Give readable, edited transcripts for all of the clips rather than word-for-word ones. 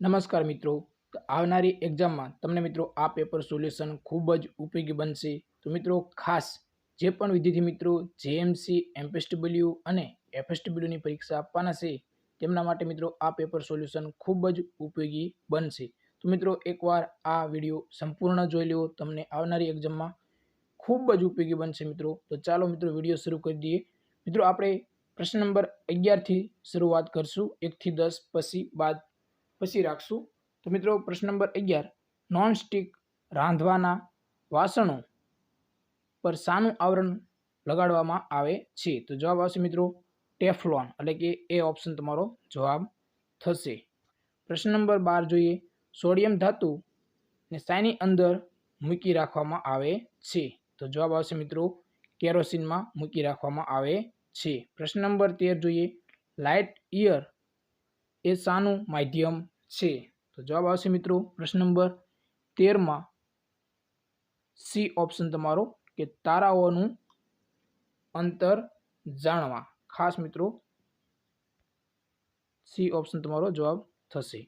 નમસ્કાર મિત્રો, તો આવનારી એક્ઝામમાં તમને મિત્રો આ પેપર સોલ્યુશન ખૂબ જ ઉપયોગી બનશે. તો મિત્રો ખાસ જે પણ વિદ્યાર્થી મિત્રો જેએમસી, એમપીએસડબલ્યુ અને એફએસડબલ્યુની પરીક્ષા આપવાના છે તેમના માટે મિત્રો આ પેપર સોલ્યુશન ખૂબ જ ઉપયોગી બનશે. તો મિત્રો એકવાર આ વિડીયો સંપૂર્ણ જોઈ લો, તમને આવનારી એક્ઝામમાં ખૂબ જ ઉપયોગી બનશે મિત્રો. તો ચાલો મિત્રો વિડીયો શરૂ કરી દઈએ. મિત્રો આપણે પ્રશ્ન નંબર 11થી શરૂઆત કરશું, 1 થી 10 પછી રાખશું. તો મિત્રો પ્રશ્ન નંબર 11, નોન સ્ટિક રાંધવાના વાસણો પર શાનું આવરણ લગાડવામાં આવે છે? તો જવાબ આવશે મિત્રો ટેફલોન, એટલે કે એ ઓપ્શન તમારો જવાબ થશે. પ્રશ્ન નંબર 12 જોઈએ, સોડિયમ ધાતુ ને શાની અંદર મૂકી રાખવામાં આવે છે? તો જવાબ આવશે મિત્રો કેરોસીનમાં મૂકી રાખવામાં આવે છે. પ્રશ્ન નંબર 13 જોઈએ, લાઇટ યર એ શાનું માધ્યમ છે? તો જવાબ આવશે મિત્રો પ્રશ્ન નંબર 13માં સી ઓપ્શન તમારો, કે તારાઓનું અંતર જાણવા. ખાસ મિત્રો સી ઓપ્શન તમારો જવાબ થશે.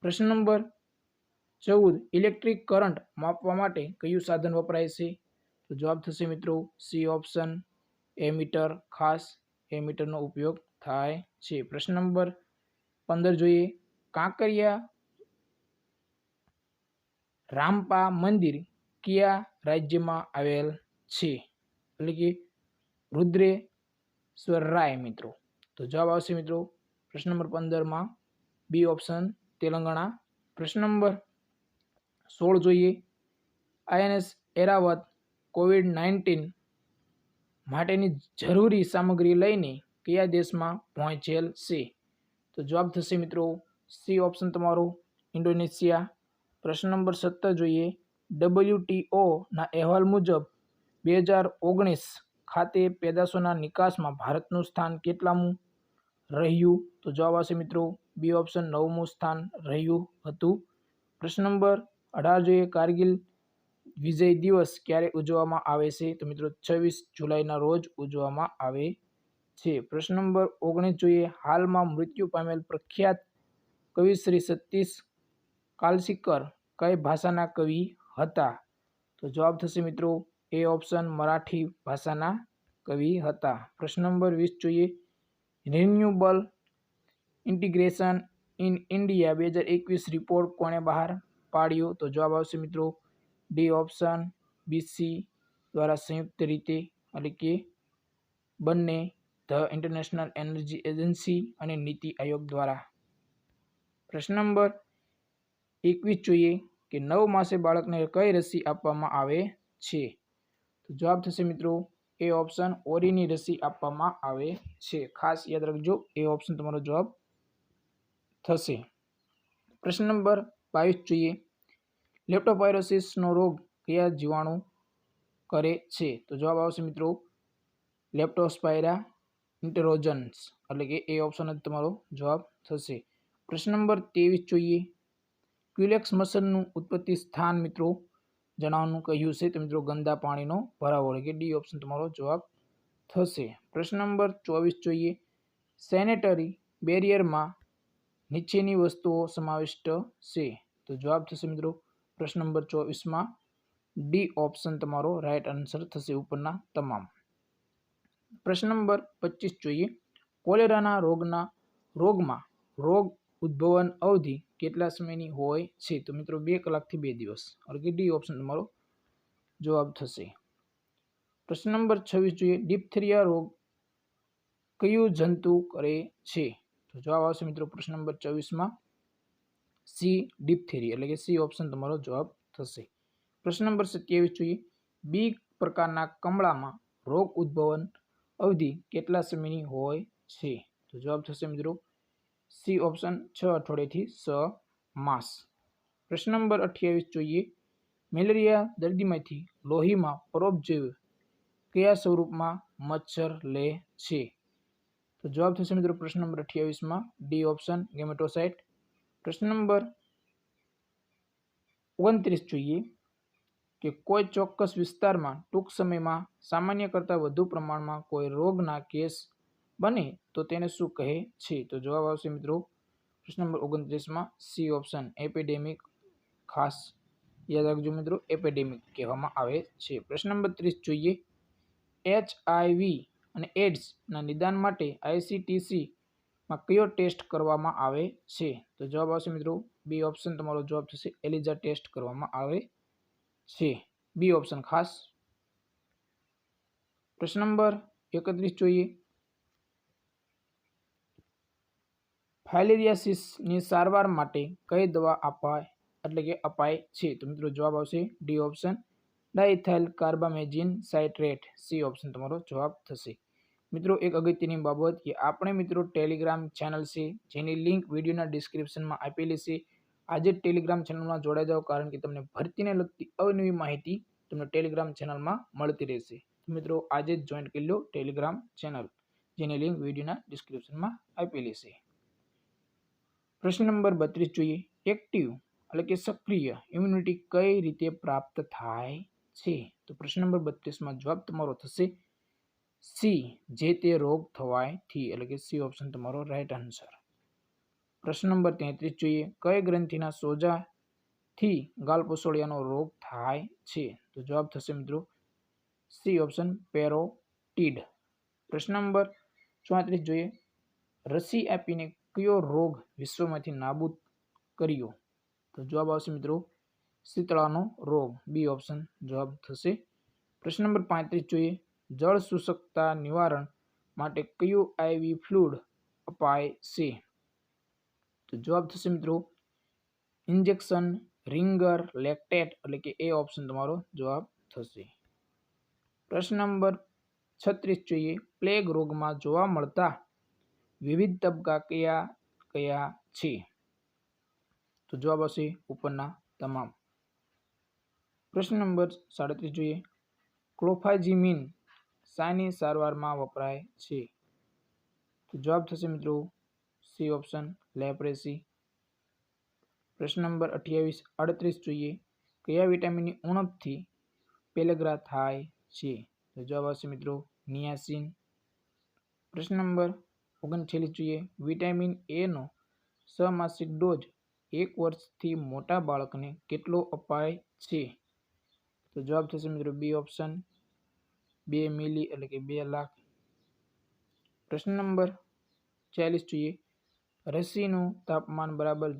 પ્રશ્ન નંબર 14, ઇલેક્ટ્રિક કરંટ માપવા માટે કયું સાધન વપરાય છે? તો જવાબ થશે મિત્રો સી ઓપ્શન એમીટર. ખાસ એમીટરનો ઉપયોગ થાય છે. પ્રશ્ન નંબર 15 જોઈએ, કાંકરિયા રામપા મંદિર કયા રાજ્યમાં આવેલ છે? એટલે કે રુદ્રેશ્વર રાય મિત્રો. તો જવાબ આવશે મિત્રો પ્રશ્ન નંબર 15માં બી ઓપ્શન તેલંગાણા. પ્રશ્ન નંબર 16 જોઈએ, આઈએનએસ એરાવત કોવિડ-19 માટેની જરૂરી સામગ્રી લઈને કયા દેશમાં પહોંચેલ છે? તો જવાબ થશે મિત્રો સી ઓપ્શન તમારો ઇન્ડોનેશિયા. પ્રશ્ન નંબર 17 જોઈએ, WTO ના અહેવાલ મુજબ 2019 ખાતે પેદાશોના નિકાસમાં ભારતનું સ્થાન કેટલામું રહ્યું? તો જવાબ આવશે મિત્રો બી ઓપ્શન 9મું સ્થાન રહ્યું હતું. પ્રશ્ન નંબર 18 જોઈએ, કારગિલ વિજય દિવસ ક્યારે ઉજવવામાં આવે છે? તો મિત્રો 26 જુલાઈના રોજ ઉજવવામાં આવે છે. પ્રશ્ન નંબર 19 જોઈએ, હાલમાં મૃત્યુ પામેલ પ્રખ્યાત કવિ શ્રી સતીશ કાલસીકર કઈ ભાષાના કવિ હતા? તો જવાબ થશે મિત્રો એ ઓપ્શન મરાઠી ભાષાના કવિ હતા. પ્રશ્ન નંબર 20 જોઈએ, renewable integration in India 2021 report કોણે બહાર પાડ્યો? તો જવાબ આવશે મિત્રો ડી ઓપ્શન બીસી દ્વારા સંયુક્ત રીતે, એટલે કે બંને ધ ઇન્ટરનેશનલ એનર્જી એજન્સી અને નીતિ આયોગ દ્વારા. પ્રશ્ન નંબર 21 જોઈએ, કે 9 માસે બાળકને કઈ રસી આપવામાં આવે છે? તો જવાબ થશે મિત્રો એ ઓપ્શન ઓરીની રસી આપવામાં આવે છે. ખાસ યાદ રાખજો એ ઓપ્શન તમારો જવાબ થશે. પ્રશ્ન નંબર 22 જોઈએ, લેપ્ટોસ્પાયરોસિસનો રોગ કયા જીવાણુ કરે છે? તો જવાબ આવશે મિત્રો લેપ્ટોસ્પાયરા ઇન્ટેરોજન્સ, એટલે કે એ ઓપ્શન જ તમારો જવાબ થશે. પ્રશ્ન નંબર 23 જોઈએ, ક્યુલેક્સ મસલનું ઉત્પત્તિ સ્થાન મિત્રો જણાવવાનું કહ્યું છે? તો મિત્રો ગંદા પાણીનો ભરાવો, એટલે કે ડી ઓપ્શન તમારો જવાબ થશે. પ્રશ્ન નંબર 24 જોઈએ, સેનેટરી બેરિયરમાં નીચેની વસ્તુઓ સમાવિષ્ટ છે? તો જવાબ થશે મિત્રો પ્રશ્ન નંબર 24માં ડી ઓપ્શન તમારો રાઈટ આન્સર થશે ઉપરના તમામ. પ્રશ્ન નંબર 25 જોઈએ, કોલેરાના રોગમાં રોગ ઉદ્ભવન અવધિ કેટલા સમયની હોય છે? તો મિત્રો 2 કલાકથી 2 દિવસ, એટલે કે ડી ઓપ્શન તમારો જવાબ થશે. પ્રશ્ન નંબર 26 જોઈએ, ડિપ્થેરિયા રોગ કયું જંતુ કરે છે? તો જવાબ આવશે મિત્રો પ્રશ્ન નંબર 24માં સી ડિપ્થેરી, એટલે કે સી ઓપ્શન તમારો જવાબ થશે. પ્રશ્ન નંબર 27 જોઈએ, બી પ્રકારના કમળામાં રોગ ઉદ્ભવન અવધિ કેટલા સમયની હોય છે? તો જવાબ થશે મિત્રો સી ઓપ્શન 6 અઠવાડિયાથી 6 માસ. પ્રશ્ન નંબર 28 જોઈએ, મેલેરિયા દર્દીમાંથી લોહીમાં પરોપજીવી કયા સ્વરૂપમાં મચ્છર લે છે? તો જવાબ થશે મિત્રો પ્રશ્ન નંબર 28માં ડી ઓપ્શન ગેમેટોસાઇટ. પ્રશ્ન નંબર 29 જોઈએ, કે કોઈ ચોક્કસ વિસ્તારમાં ટૂંક સમયમાં સામાન્ય કરતાં વધુ પ્રમાણમાં કોઈ રોગના કેસ બને તો તેને શું કહે છે? તો જવાબ આવશે મિત્રો પ્રશ્ન નંબર 29 સી ઓપ્શન એપિડેમિક, ખાસ યાદ રાખજો મિત્રો, એપિડેમિક કહેવામાં આવે છે. પ્રશ્ન નંબર 30 જોઈએ. HIV અને એડ્સના નિદાન માટે ICTCમાં કયો ટેસ્ટ કરવામાં આવે છે? તો જવાબ આવશે મિત્રો બી ઓપ્શન, તમારો જવાબ થશે એલિઝા ટેસ્ટ કરવામાં આવે છે. બી ઓપ્શન ખાસ. પ્રશ્ન નંબર 31 જોઈએ. ફાઇલેરિયાસિસની સારવાર માટે કઈ દવા અપાય છે? તો મિત્રો જવાબ આવશે D option, ડાઇથાઇલ કાર્બામેઝિન citrate. C option તમારો જવાબ થશે. મિત્રો એક અગત્યની બાબત કે આપણે મિત્રો ટેલિગ્રામ ચેનલ છે જેની લિંક વિડીયોના ડિસ્ક્રિપ્શનમાં આપેલી છે. આજે જ ટેલિગ્રામ ચેનલમાં જોડાઈ જાઓ, કારણ કે તમને ભરતીને લગતી અવનવી માહિતી તમને ટેલિગ્રામ ચેનલમાં મળતી રહેશે. મિત્રો આજે જ જોઈન કરી લો ટેલિગ્રામ ચેનલ, જેની લિંક વિડીયોના ડિસ્ક્રિપ્શનમાં આપેલી છે. પ્રશ્ન નંબર 32 જોઈએ. એક્ટિવ એટલે કે સક્રિય ઇમ્યુનિટી કઈ રીતે પ્રાપ્ત થાય છે? તો પ્રશ્ન નંબર 32માં જવાબ તમારો થશે સી, જે તે રોગ થવાથી, એટલે કે સી ઓપ્શન તમારો રાઈટ આન્સર. પ્રશ્ન નંબર 33 જોઈએ. કઈ ગ્રંથિના સોજાથી ગાલપોસોડિયાનો રોગ થાય છે? તો જવાબ થશે મિત્રો સી ઓપ્શન પેરોટીડ. પ્રશ્ન નંબર 34 જોઈએ. રસી આપીને કયો રોગ વિશ્વમાંથી નાબૂદ કર્યો? તો જવાબ આવશે મિત્રો શીતળાનો રોગ. બી ઓપ્શન જવાબ થશે. પ્રશ્ન નંબર 35 જોઈએ. જળ શુષ્કતા નિવારણ માટે કયું આઈવી ફ્લુઇડ અપાય છે? તો જવાબ થશે મિત્રો ઇન્જેક્શન, રિંગર, લેક્ટેટ, એટલે કે એ ઓપ્શન તમારો જવાબ થશે. પ્રશ્ન નંબર 36 જોઈએ. પ્લેગ રોગમાં જોવા મળતા વિવિધ તબક્કા કયા કયા છે? તો જવાબ આવશે ઉપરના તમામ. પ્રશ્ન નંબર 37 જોઈએ. ક્લોફાઝિમિન શાની સારવારમાં વપરાય છે? તો જવાબ થશે મિત્રો સી ઓપ્શન લેપ્રેસી. પ્રશ્ન નંબર 38 જોઈએ. કયા વિટામિનની ઉણપથી પેલેગ્રા થાય છે? તો જવાબ આવશે મિત્રો નિયાસિન. પ્રશ્ન નંબર 39 જોઈએ. વિટામિન એ નો સહમાસિક ડોઝ 1 વર્ષથી મોટા બાળકને કેટલો અપાય છે? તો જવાબ થશે મિત્રો બી ઓપ્શન 2 મિલી, એટલે કે 2 લાખ. પ્રશ્ન નંબર 40 જોઈએ. રસીનું તાપમાન બરાબર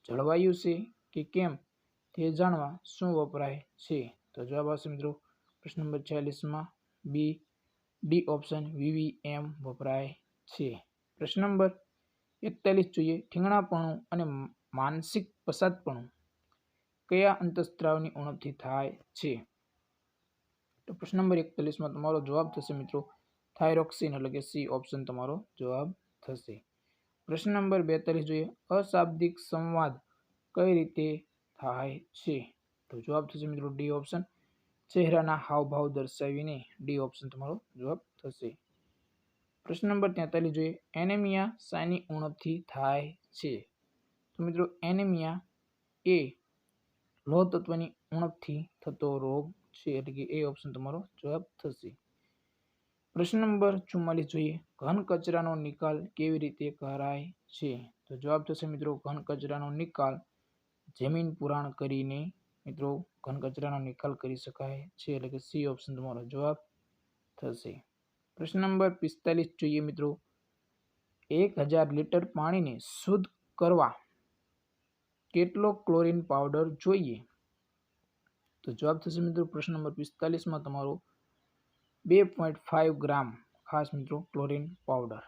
જળવાયું છે કે કેમ તે જાણવા શું વપરાય છે? તો જવાબ આવશે મિત્રો પ્રશ્ન નંબર 46માં બી, ડી ઓપ્શન VVM વપરાય છે. પ્રશ્ન નંબર 41 જોઈએ. ઠીંગણાપણું અને માનસિક પશ્ચાતપણું કયા અંતઃસ્ત્રાવની ઉણપથી થાય છે? તો પ્રશ્ન નંબર 41માં તમારો જવાબ થશે મિત્રો થાઇરોક્સિન, એટલે કે સી ઓપ્શન તમારો જવાબ થશે. પ્રશ્ન નંબર 42 જોઈએ. અશાબ્દિક સંવાદ કઈ રીતે થાય છે? તો જવાબ થશે મિત્રો ડી ઓપ્શન, ચહેરાના હાવભાવ દર્શાવીને. ડી ઓપ્શન તમારો જવાબ થશે. પ્રશ્ન નંબર 43 જોઈએ. એનેમિયા શાની ઉણપથી થાય છે? તો મિત્રો એનેમિયા એ લોહ તત્વની ઉણપથી થતો રોગ છે, એટલે કે એ ઓપ્શન તમારો જવાબ થશે. પ્રશ્ન નંબર 44 જોઈએ. ઘન કચરાનો નિકાલ કેવી રીતે કરાય છે? તો જવાબ થશે મિત્રો ઘન કચરાનો નિકાલ જમીન પુરાણ કરીને મિત્રો ઘન કચરાનો નિકાલ કરી શકાય છે, એટલે કે સી ઓપ્શન તમારો જવાબ થશે. પ્રશ્ન નંબર 45 જોઈએ મિત્રો. 1000 લીટર પાણીને શુદ્ધ કરવા કેટલો ક્લોરીન પાવડર જોઈએ? તો જવાબ થશે મિત્રો પ્રશ્ન નંબર 45માં તમારો 2.5 ગ્રામ ખાસ મિત્રો ક્લોરીન પાવડર.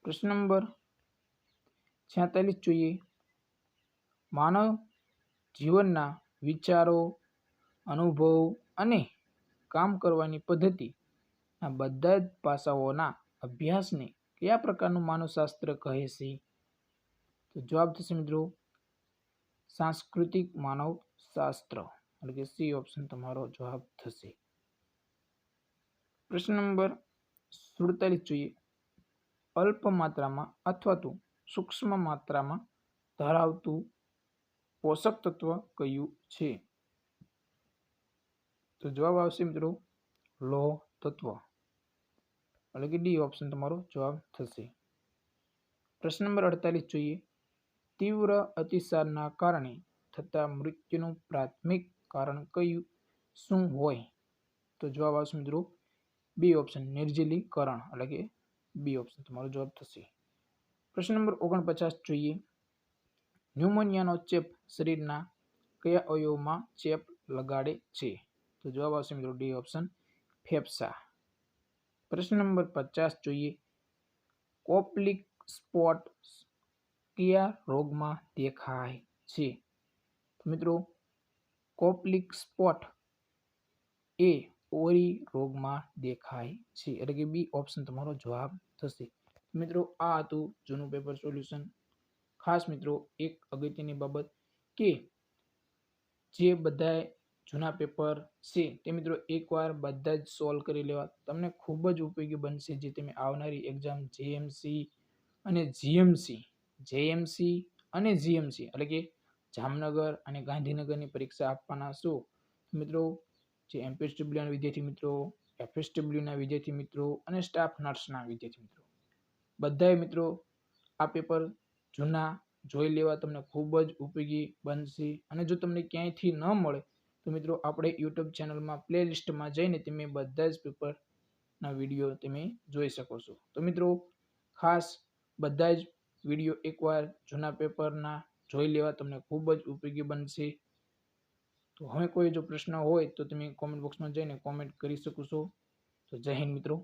પ્રશ્ન નંબર 46 જોઈએ. માનવ જીવનના વિચારો, અનુભવ અને કામ કરવાની પદ્ધતિના બધા જ પાસાઓના અભ્યાસને કયા પ્રકારનું માનવશાસ્ત્ર કહે છે? તો જવાબ થશે મિત્રો સાંસ્કૃતિક માનવશાસ્ત્ર, એટલે કે સી ઓપ્શન તમારો જવાબ થશે. પ્રશ્ન નંબર 47 જોઈએ. અલ્પ માત્રામાં અથવા તો સૂક્ષ્મ માત્રામાં ધરાવતું પોષક તત્વ કયું છે? તો જવાબ આવશે મિત્રો લોહ તત્વ, એટલે કે ડી ઓપ્શન તમારો જવાબ થશે. પ્રશ્ન નંબર 48 જોઈએ. તીવ્ર અતિસારના કારણે થતા મૃત્યુનું પ્રાથમિક કારણ કયું શું હોય? તો જવાબ આવશે મિત્રો બી ઓપ્શન, નિર્જલીકરણ, એટલે કે બી ઓપ્શન તમારો જવાબ થશે. પ્રશ્ન નંબર 49 જોઈએ. ન્યુમોનિયાનો ચેપ શરીરના કયા અવયવમાં ચેપ લગાડે છે? તો જવાબ આવશે મિત્રો ડી ઓપ્શન, ફેફસા. પ્રશ્ન નંબર 50 જોઈએ. કોપ્લિક સ્પોટ કયા રોગમાં દેખાય છે? મિત્રો કોપ્લિક સ્પોટ એ ઓરી રોગમાં દેખાય છે, એટલે કે બી ઓપ્શન તમારો જવાબ થશે. મિત્રો આ હતું જૂનું પેપર સોલ્યુશન. ખાસ મિત્રો એક અગત્યની બાબત કે જે બધા જૂના પેપર છે તે મિત્રો એકવાર બધા જ સોલ્વ કરી લેવા, તમને ખૂબ જ ઉપયોગી બનશે. જે તમે આવનારી એક્ઝામ જેએમસી અને જીએમસી એટલે કે જામનગર અને ગાંધીનગરની પરીક્ષા આપવાના છો મિત્રો, જે એમપીએસડબલ્યુના વિદ્યાર્થી મિત્રો, એફએસડબલ્યુના વિદ્યાર્થી મિત્રો અને સ્ટાફ નર્સના વિદ્યાર્થી મિત્રો, બધાએ મિત્રો આ પેપર જૂના જોઈ લેવા, તમને ખૂબ જ ઉપયોગી બનશે. અને જો તમને ક્યાંયથી ન મળે તો મિત્રો આપણે યુટ્યુબ ચેનલમાં પ્લેલિસ્ટમાં જઈને તમે બધા જ પેપરના વિડીયો તમે જોઈ શકો છો. તો મિત્રો ખાસ બધા જ વિડીયો એકવાર જૂના પેપરના જોઈ લેવા, તમને ખૂબ જ ઉપયોગી બનશે. તો હવે કોઈ જો પ્રશ્ન હોય તો તમે કોમેન્ટ બોક્સમાં જઈને કોમેન્ટ કરી શકો છો. તો જય હિન્દ મિત્રો.